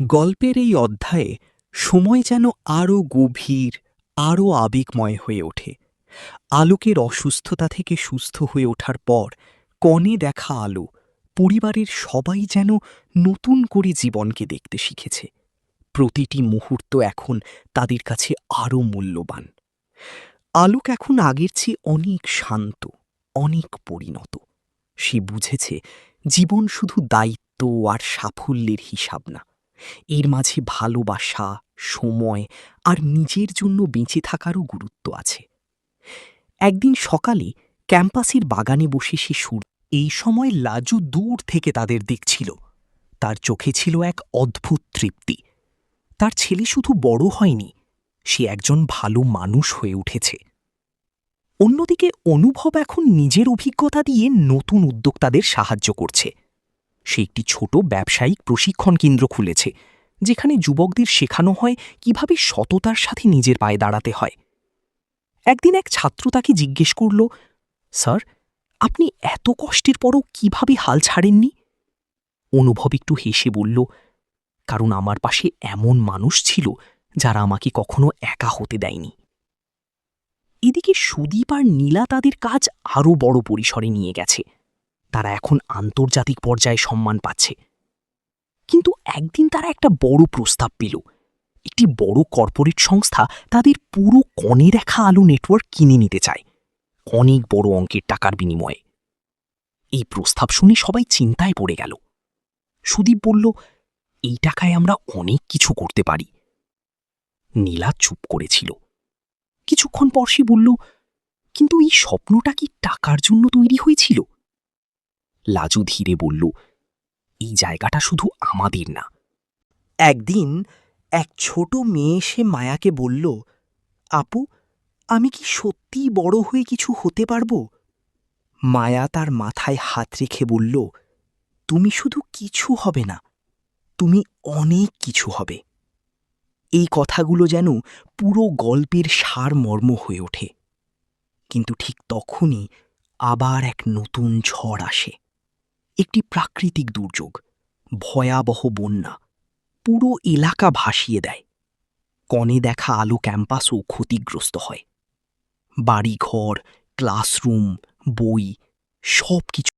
গল্পের এই অধ্যায়ে সময় যেন আরও গভীর, আরও আবেগময় হয়ে ওঠে। আলোকের অসুস্থতা থেকে সুস্থ হয়ে ওঠার পর কনে দেখা আলো পরিবারের সবাই যেন নতুন করে জীবনকে দেখতে শিখেছে। প্রতিটি মুহূর্ত এখন তাদের কাছে আরও মূল্যবান। আলোক এখন আগের চেয়ে অনেক শান্ত, অনেক পরিণত। সে বুঝেছে জীবন শুধু দায়িত্ব আর সাফল্যের হিসাব না, এর মাঝে ভালোবাসা, সময় আর নিজের জন্য বেঁচে থাকারও গুরুত্ব আছে। একদিন সকালে ক্যাম্পাসের বাগানে বসে সে এই সময় লাজু দূর থেকে তাদের দেখছিল। তার চোখে ছিল এক অদ্ভুত তৃপ্তি। তার ছেলে শুধু বড় হয়নি, সে একজন ভালো মানুষ হয়ে উঠেছে। অন্যদিকে অনুভব এখন নিজের অভিজ্ঞতা দিয়ে নতুন উদ্যোক্তাদের সাহায্য করছে। সে একটি ছোট ব্যবসায়িক প্রশিক্ষণ কেন্দ্র খুলেছে, যেখানে যুবকদের শেখানো হয় কিভাবে সততার সাথে নিজের পায়ে দাঁড়াতে হয়। একদিন এক ছাত্র তাকে জিজ্ঞেস করল, স্যার, আপনি এত কষ্টের পরও কিভাবে হাল ছাড়েননি? অনুভব একটু হেসে বলল, কারণ আমার পাশে এমন মানুষ ছিল যারা আমাকে কখনো একা হতে দেয়নি। এদিকে সুদীপ আর নীলা তাদের কাজ আরও বড় পরিসরে নিয়ে গেছে। তারা এখন আন্তর্জাতিক পর্যায়ে সম্মান পাচ্ছে। কিন্তু একদিন তারা একটা বড় প্রস্তাব পেল। একটি বড় কর্পোরেট সংস্থা তাদের পুরো কনে দেখা আলো নেটওয়ার্ক কিনে নিতে চায়, অনেক বড় অঙ্কের টাকার বিনিময়ে। এই প্রস্তাব শুনে সবাই চিন্তায় পড়ে গেল। সুদীপ বলল, এই টাকায় আমরা অনেক কিছু করতে পারি। নীলা চুপ করেছিল। কিছুক্ষণ পর সে বলল, কিন্তু এই স্বপ্নটা কি টাকার জন্য তৈরি হয়েছিল? লাজু ধীরে বলল, এই জায়গাটা শুধু আমাদের না। একদিন এক ছোট মেয়ে এসে মায়াকে বলল, আপু, আমি কি সত্যিই বড় হয়ে কিছু হতে পারবো? মায়া তার মাথায় হাত রেখে বলল, তুমি শুধু কিছু হবে না, তুমি অনেক কিছু হবে। এই কথাগুলো যেন পুরো গল্পের সারমর্ম হয়ে ওঠে। কিন্তু ঠিক তখনই আবার এক নতুন ঝড় আসে। একটি প্রাকৃতিক দুর্যোগ, ভয়াবহ বন্যা, পুরো এলাকা ভাসিয়ে দেয়। কনে দেখা আলো ক্যাম্পাসও ক্ষতিগ্রস্ত হয়। বাড়িঘর, ক্লাসরুম, বই সব কিছু